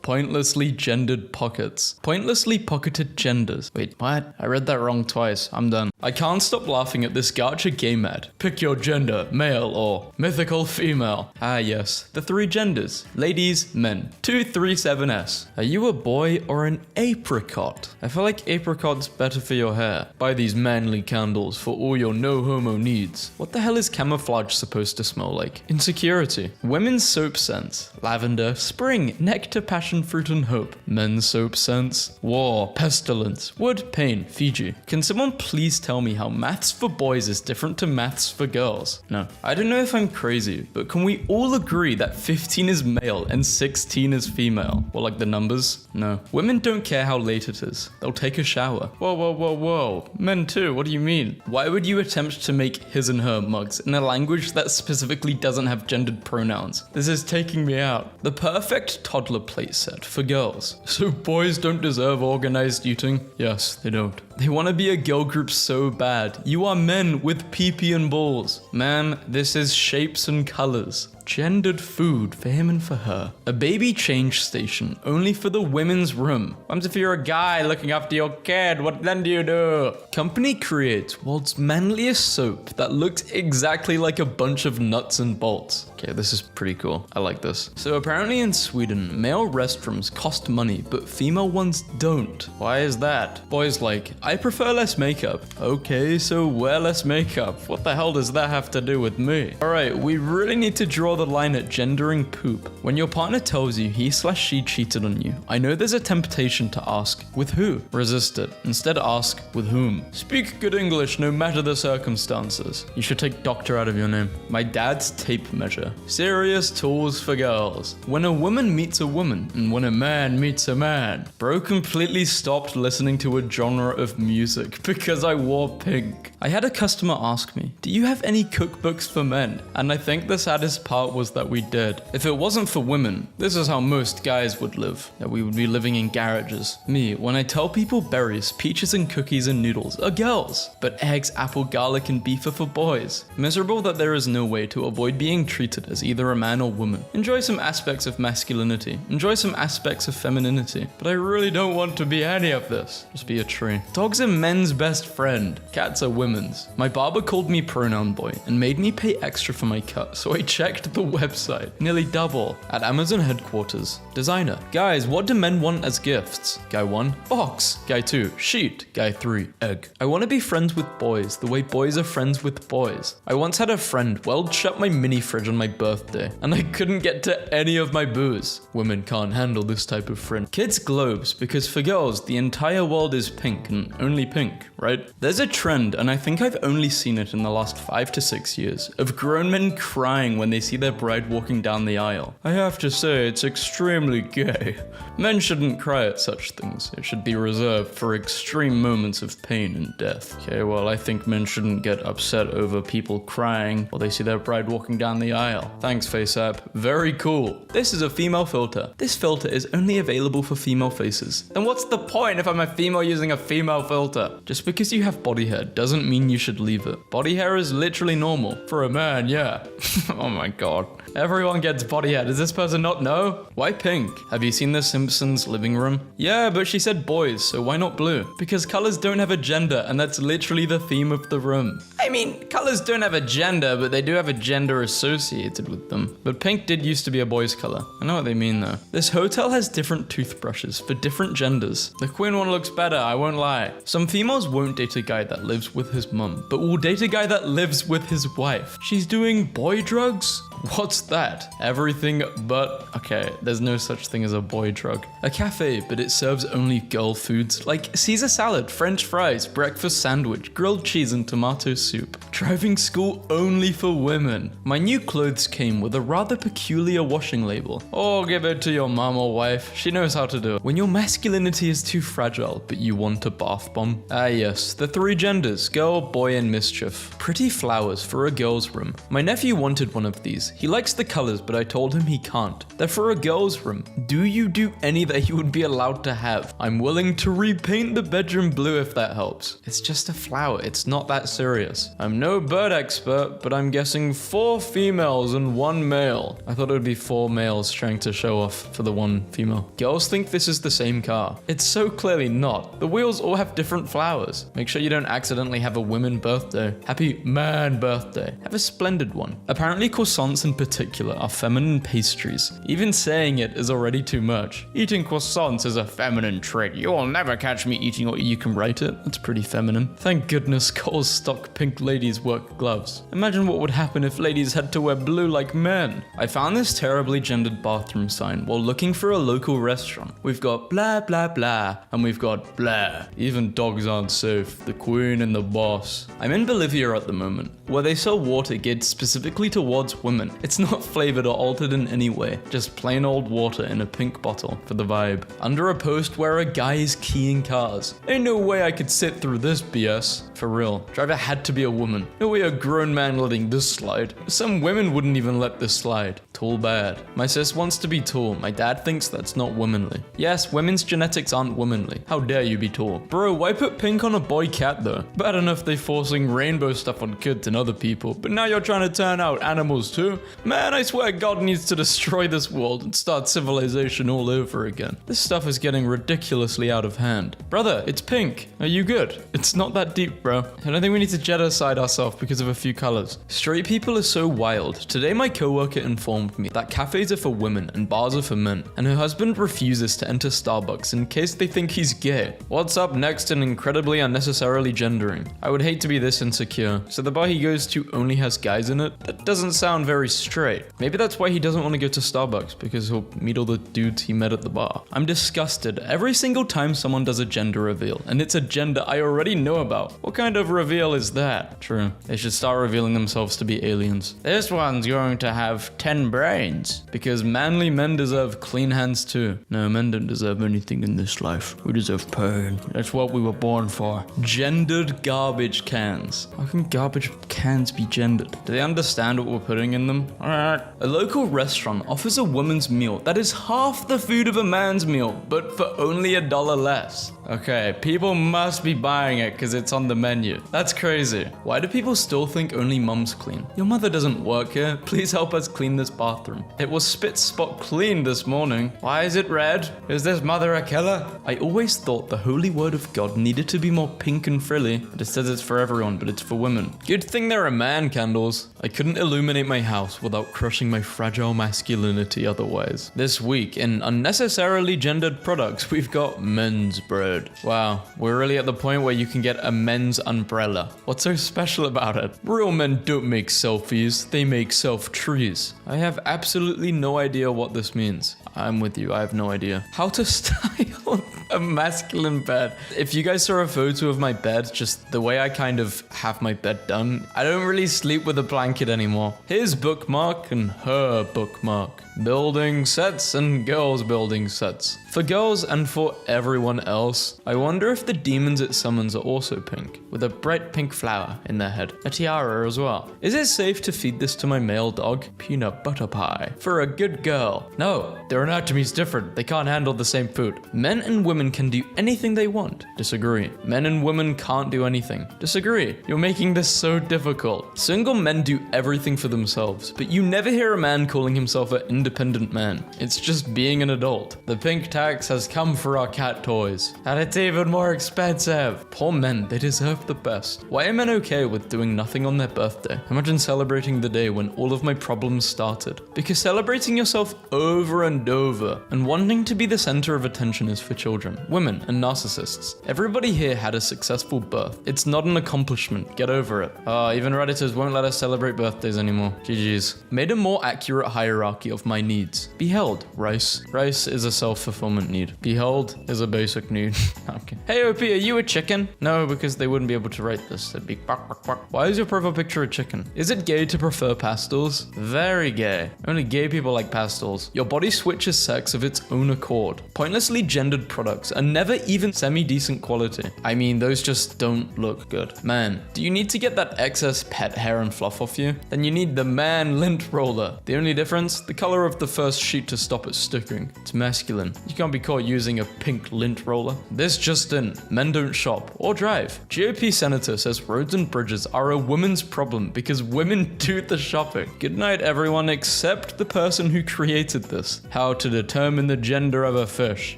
Pointlessly gendered pockets. Pointlessly pocketed genders. Wait, what? I read that wrong twice. I'm done. I can't stop laughing at this gacha game ad. Pick your gender, male or mythical female. Ah yes, the 3 genders. Ladies, men. 237S. Are you a boy or an apricot? I feel like apricot's better for your hair. Buy these manly candles for all your no homo needs. What the hell is camouflage supposed to smell like? Insecurity. Women's soap scents. Lavender, spring, nectar, passion fruit and hope. Men's soap scents. War, pestilence, wood, pain, Fiji. Can someone please tell me how maths for boys is different to maths for girls? No. I don't know if I'm crazy, but can we all agree that 15 is male and 16 is female? Or like the numbers? No. Women don't care how late it is. They'll take a shower. Whoa, whoa, whoa, whoa. Men too, what do you mean? Why would you attempt to make his and her mugs in a language that specifically doesn't have gendered pronouns? This is taking me out. The perfect toddler plate set for girls. So boys don't deserve organized eating? Yes, they don't. They want to be a girl group so bad. You are men with pee-pee and balls. Ma'am, this is shapes and colors. Gendered food for him and for her. A baby change station only for the women's room. What if you're a guy looking after your kid? What then do you do? Company creates world's manliest soap that looks exactly like a bunch of nuts and bolts. Okay, this is pretty cool. I like this. So apparently in Sweden, male restrooms cost money, but female ones don't. Why is that? Boys like, I prefer less makeup. Okay, so wear less makeup. What the hell does that have to do with me? Alright, we really need to draw the line at gendering poop. When your partner tells you he/she cheated on you, I know there's a temptation to ask, with who? Resist it. Instead ask, with whom? Speak good English no matter the circumstances. You should take doctor out of your name. My dad's tape measure. Serious tools for girls. When a woman meets a woman, and when a man meets a man. Bro completely stopped listening to a genre of music because I wore pink. I had a customer ask me, do you have any cookbooks for men? And I think the saddest part was that we did. If it wasn't for women, this is how most guys would live. That we would be living in garages. Me, when I tell people berries, peaches and cookies and noodles are girls. But eggs, apple, garlic and beef are for boys. Miserable that there is no way to avoid being treated as either a man or woman. Enjoy some aspects of masculinity. Enjoy some aspects of femininity. But I really don't want to be any of this. Just be a tree. Dogs are men's best friend. Cats are women's. My barber called me pronoun boy and made me pay extra for my cut, so I checked the website. Nearly double. At Amazon headquarters. Designer. Guys, what do men want as gifts? Guy 1, box. Guy 2, sheet. Guy 3, egg. I want to be friends with boys the way boys are friends with boys. I once had a friend weld shut my mini fridge on my birthday, and I couldn't get to any of my booze. Women can't handle this type of friend. Kids globes, because for girls, the entire world is pink and only pink, right? There's a trend, and I think I've only seen it in the last 5 to 6 years, of grown men crying when they see their bride walking down the aisle. I have to say, it's extremely gay. Men shouldn't cry at such things. It should be reserved for extreme moments of pain and death. Okay, well, I think men shouldn't get upset over people crying while they see their bride walking down the aisle. Thanks, FaceApp. Very cool. This is a female filter. This filter is only available for female faces. Then what's the point if I'm a female using a female filter? Just because you have body hair doesn't mean you should leave it. Body hair is literally normal. For a man, yeah. Oh my god. Everyone gets body hair. Does this person not know? Why pink? Have you seen The Simpsons living room? Yeah, but she said boys, so why not blue? Because colors don't have a gender, and that's literally the theme of the room. I mean, colors don't have a gender, but they do have a gender associated with them. But pink did used to be a boy's color. I know what they mean though. This hotel has different toothbrushes for different genders. The queen one looks better, I won't lie. Some females won't date a guy that lives with his mum, but will date a guy that lives with his wife. She's doing boy drugs? What's that? Everything but... Okay, there's no such thing as a boy drug. A cafe, but it serves only girl foods like Caesar salad, French fries, breakfast sandwich, grilled cheese and tomato soup. Driving school only for women. My new clothes came with a rather peculiar washing label. Oh, give it to your mom or wife. She knows how to do it. When your masculinity is too fragile, but you want a bath bomb. Ah yes, the 3 genders, girl, boy and mischief. Pretty flowers for a girl's room. My nephew wanted one of these. He likes the colors, but I told him he can't. They're for a girl's room. Do you do any that you would be allowed to have? I'm willing to repaint the bedroom blue if that helps. It's just a flower. It's not that serious. I'm no bird expert, but I'm guessing 4 females and 1 male. I thought it would be 4 males trying to show off for the 1 female. Girls think this is the same car. It's so clearly not. The wheels all have different flowers. Make sure you don't accidentally have a women birthday. Happy man birthday. Have a splendid one. Apparently croissants in particular are feminine pastries. Even saying it is already too much. Eating croissants is a feminine trait. You will never catch me eating, or you can write it. That's pretty feminine. Thank goodness Kohl's stock pink ladies work gloves. Imagine what would happen if ladies had to wear blue like men. I found this terribly gendered bathroom sign while looking for a local restaurant. We've got blah blah blah and we've got blah. Even dogs aren't safe. The queen and the boss. I'm in Bolivia at the moment, where they sell water geared specifically towards women. It's not flavored or altered in any way, just plain old water in a pink bottle for the vibe. Under a post where a guy is keying cars. Ain't no way I could sit through this BS. For real. Driver had to be a woman. No way a grown man letting this slide. Some women wouldn't even let this slide. Tall bad. My sis wants to be tall. My dad thinks that's not womanly. Yes, women's genetics aren't womanly. How dare you be tall? Bro, why put pink on a boy cat though? Bad enough they forcing rainbow stuff on kids and other people, but now you're trying to turn out animals too? true? Man, I swear God needs to destroy this world and start civilization all over again. This stuff is getting ridiculously out of hand. Brother, it's pink. Are you good? It's not that deep, bro. I don't think we need to genocide ourselves because of a few colors. Straight people are so wild. Today my coworker informed me that cafes are for women and bars are for men, and her husband refuses to enter Starbucks in case they think he's gay. What's up next in incredibly unnecessarily gendering? I would hate to be this insecure. So the bar he goes to only has guys in it? That doesn't sound very straight. Maybe that's why he doesn't want to go to Starbucks, because he'll meet all the dudes he met at the bar. I'm disgusted every single time someone does a gender reveal, and it's a gender I already know about. What kind of reveal is that? True. They should start revealing themselves to be aliens. This one's going to have 10 brains, because manly men deserve clean hands too. No, men don't deserve anything in this life. We deserve pain. That's what we were born for. Gendered garbage cans. How can garbage cans be gendered? Do they understand what we're putting in them? A local restaurant offers a woman's meal that is half the food of a man's meal, but for only $1 less. Okay, people must be buying it because it's on the menu. That's crazy. Why do people still think only mums clean? Your mother doesn't work here. Please help us clean this bathroom. It was spit spot clean this morning. Why is it red? Is this mother a killer? I always thought the holy word of God needed to be more pink and frilly. It says it's for everyone, but it's for women. Good thing there are man candles. I couldn't illuminate my house without crushing my fragile masculinity otherwise. This week, in unnecessarily gendered products, we've got men's bread. Wow, we're really at the point where you can get a men's umbrella. What's so special about it? Real men don't make selfies, they make self-trees. I have absolutely no idea what this means. I'm with you, I have no idea. How to style a masculine bed. If you guys saw a photo of my bed, just the way I kind of have my bed done, I don't really sleep with a blanket anymore. His bookmark and her bookmark. Building sets and girls building sets. For girls and for everyone else, I wonder if the demons it summons are also pink, with a bright pink flower in their head. A tiara as well. Is it safe to feed this to my male dog? Peanut butter pie. For a good girl. No, their anatomy's different. They can't handle the same food. Men and women can do anything they want. Disagree. Men and women can't do anything. Disagree. You're making this so difficult. Single men do everything for themselves, but you never hear a man calling himself an independent man. It's just being an adult. The pink tax has come for our cat toys, and it's even more expensive. Poor men, they deserve the best. Why are men okay with doing nothing on their birthday? Imagine celebrating the day when all of my problems started. Because celebrating yourself over and over and wanting to be the center of attention is for children, women, and narcissists. Everybody here had a successful birth. It's not an accomplishment. Get over it. Even Redditors won't let us celebrate birthdays anymore. GG's. Made a more accurate hierarchy of my needs. Behold, rice. Rice is a self-fulfillment need. Behold is a basic need. Okay. Hey OP, are you a chicken? No, because they wouldn't be able to write this. It'd be quack, quack, quack. Why is your profile picture a chicken? Is it gay to prefer pastels? Very gay. Only gay people like pastels. Your body switches sex of its own accord. Pointlessly gendered products are never even semi-decent quality. I mean, those just don't look good. Man, do you need to get that excess pet hair and fluff off you? Then you need the man lint roller. The only difference? The color of the first sheet to stop it sticking. It's masculine. You can't be caught using a pink lint roller. This just in. Men don't shop or drive. GOP senator says roads and bridges are a woman's problem because women do the shopping. Good night everyone except the person who created this. How to determine the gender of a fish.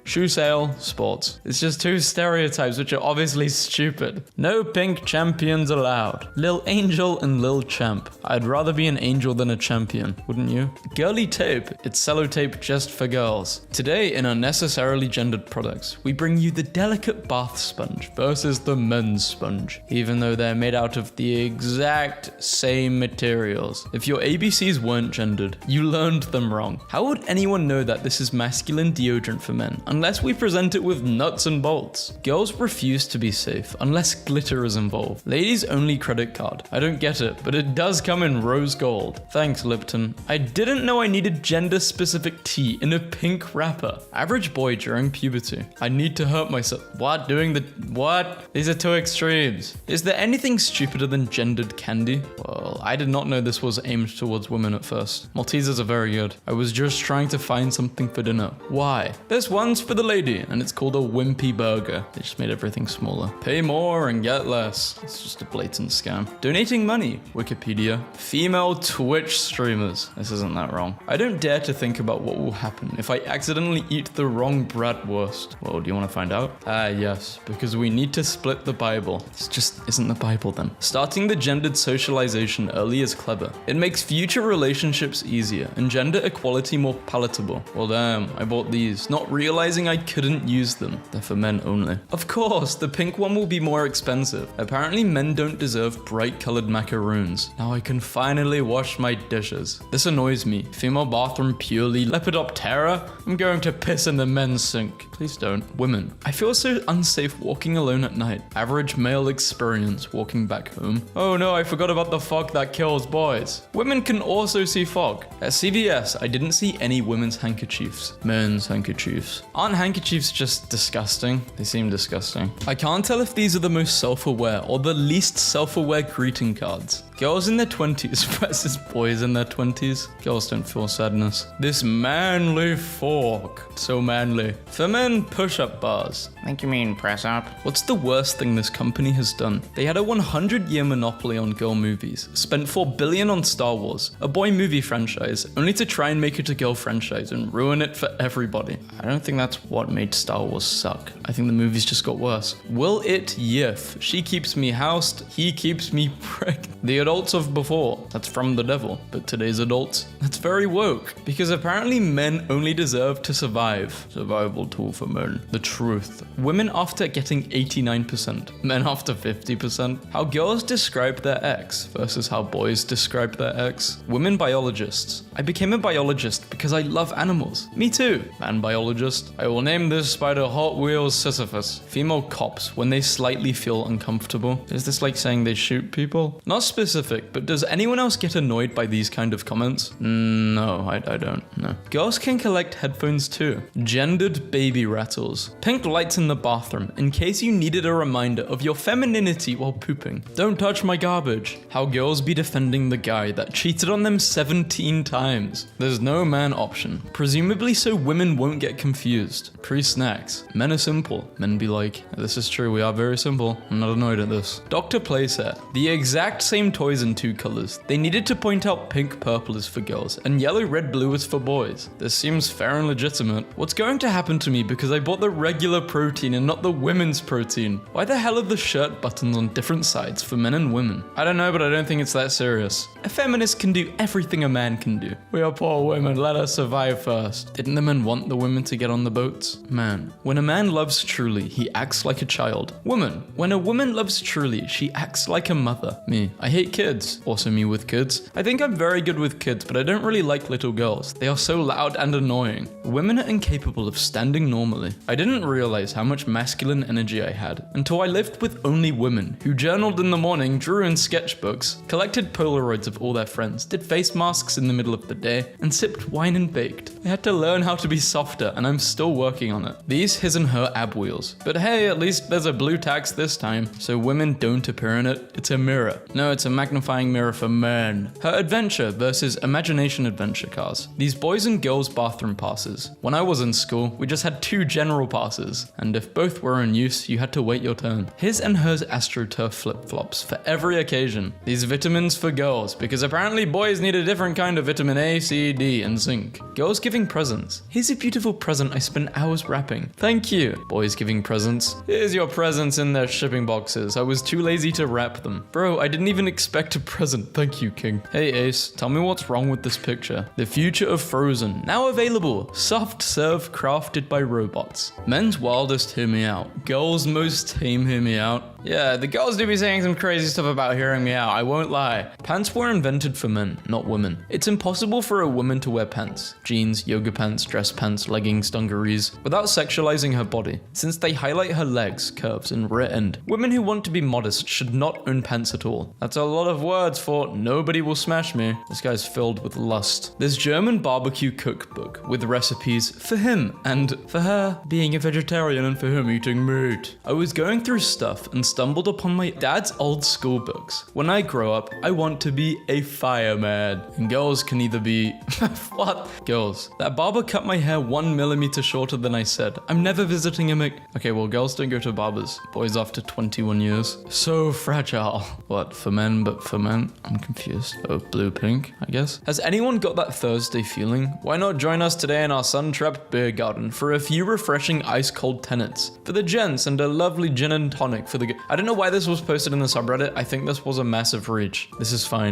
Shoe sale, sports. It's just two stereotypes which are obviously stupid. No pink champions allowed. Lil Angel and Lil Champ. I'd rather be an angel than a champion, wouldn't you? Girly tape. It's sellotape just for girls. Today in unnecessarily gendered products, we bring you the delicate bath sponge versus the men's sponge, even though they're made out of the exact same materials. If your ABCs weren't gendered, you learned them wrong. How would anyone know that this is masculine deodorant for men unless we present it with nuts and bolts? Girls refuse to be safe unless glitter is involved. Ladies only credit card. I don't get it, but it does come in rose gold. Thanks, Lipton. I didn't know I needed gender-specific tea in a pink wrapper. Average boy during puberty. I need to hurt myself. What? Doing the... What? These are two extremes. Is there anything stupider than gendered candy? Well, I did not know this was aimed towards women at first. Maltesers are very good. I was just trying to find something for dinner. Why? This one's for the lady, and it's it's called a wimpy burger. They just made everything smaller. Pay more and get less. It's just a blatant scam. Donating money. Wikipedia. Female Twitch streamers. This isn't that wrong. I don't dare to think about what will happen if I accidentally eat the wrong bratwurst. Well, do you want to find out? Yes, because we need to split the Bible. This just isn't the Bible then. Starting the gendered socialization early is clever. It makes future relationships easier and gender equality more palatable. Well, damn, I bought these, not realizing I couldn't use them. They're for men only. Of course, the pink one will be more expensive. Apparently, men don't deserve bright colored macaroons. Now I can finally wash my dishes. This annoys me. Female bathroom purely Lepidoptera? I'm going to piss in the men's sink. Please don't. Women. I feel so unsafe walking alone at night. Average male experience walking back home. Oh no, I forgot about the fog that kills boys. Women can also see fog. At CVS, I didn't see any women's handkerchiefs. Men's handkerchiefs. Aren't handkerchiefs just disgusting? They seem disgusting. I can't tell if these are the most self-aware or the least self-aware greeting cards. Girls in their 20s versus boys in their 20s. Girls don't feel sadness. This manly fork. So manly. For men, push-up bars. I think you mean press up. What's the worst thing this company has done? They had a 100-year monopoly on girl movies, spent $4 billion on Star Wars, a boy movie franchise, only to try and make it a girl franchise and ruin it for everybody. I don't think that's what made Star Wars suck. I think the movies just got worse. Will it yiff? She keeps me housed, he keeps me pregnant. The adults of before, that's from the devil. But today's adults, that's very woke. Because apparently men only deserve to survive. Survival tool for men. The truth. Women after getting 89%, men after 50%. How girls describe their ex versus how boys describe their ex. Women biologists. I became a biologist because I love animals. Me too. Man biologist. I will name this spider Hot Wheels Sisyphus. Female cops when they slightly feel uncomfortable. Is this like saying they shoot people? Not specific, but does anyone else get annoyed by these kind of comments? No, I don't. No. Girls can collect headphones too. Gendered baby rattles. Pink lights in the bathroom in case you needed a reminder of your femininity while pooping. Don't touch my garbage. How girls be defending the guy that cheated on them 17 times. There's no man option. Presumably so women won't get confused. Pre-snacks. Men are simple. Men be like, this is true, we are very simple. I'm not annoyed at this. Dr. Playset. The exact same toys in 2 colors. They needed to point out pink purple is for girls and yellow red blue is for boys. This seems fair and legitimate. What's going to happen to me because I bought the regular protein and not the women's protein? Why the hell are the shirt buttons on different sides for men and women? I don't know, but I don't think it's that serious. A feminist can do everything a man can do. We are poor women, let us survive first. Didn't the men want the women to get on the boats? Man. When a man loves truly, he acts like a child. Woman. When a woman loves truly, she acts like a mother. Me. I hate kids. Also me with kids. I think I'm very good with kids, but I don't really like little girls. They are so loud and annoying. Women are incapable of standing normally. I didn't realize how much masculine energy I had until I lived with only women who journaled in the morning, drew in sketchbooks, collected Polaroids of all their friends, did face masks in the middle of the day, and sipped wine and baked. I had to learn how to be softer, and I'm still working on it. These his and her ab wheels. But hey, at least there's a blue tax this time, so women don't appear in it. It's a mirror. No, it's a magnifying mirror for men. Her adventure versus imagination adventure cars. These boys and girls bathroom passes. When I was in school, we just had 2 general passes, and if both were in use, you had to wait your turn. His and hers AstroTurf flip-flops for every occasion. These vitamins for girls, because apparently boys need a different kind of vitamin A, C, D, and zinc. Girls giving presents. Here's a beautiful present I spent hours wrapping. Thank you. Boys giving presents. Here's your presents in their shipping boxes. I was too lazy to wrap them. Bro, I didn't even expect a present. Thank you, King. Hey Ace, tell me what's wrong with this picture. The future of Frozen. Now available. Soft serve crafted by robots. Men's wildest hear me out. Girls most tame hear me out. Yeah, the girls do be saying some crazy stuff about hearing me out, I won't lie. Pants were invented for men, not women. It's impossible for a woman to wear pants, jeans, yoga pants, dress pants, leggings, dungarees, without sexualizing her body, since they highlight her legs, curves, and rear end. Women who want to be modest should not own pants at all. That's a lot of words for nobody will smash me. This guy's filled with lust. There's German barbecue cookbook with recipes for him and for her being a vegetarian and for him eating meat. I was going through stuff and stumbled upon my dad's old school books. When I grow up, I want to be a fireman. And girls can either be... What? Girls. That barber cut my hair 1 millimeter shorter than I said. I'm never visiting a Okay, well, girls don't go to barbers. Boys after 21 years. So fragile. What, for men but for men? I'm confused. Oh, blue, pink, I guess. Has anyone got that Thursday feeling? Why not join us today in our sun-trapped beer garden for a few refreshing ice-cold tenets? For the gents and a lovely gin and tonic for the... I don't know why this was posted in the subreddit. I think this was a massive reach. This is fine.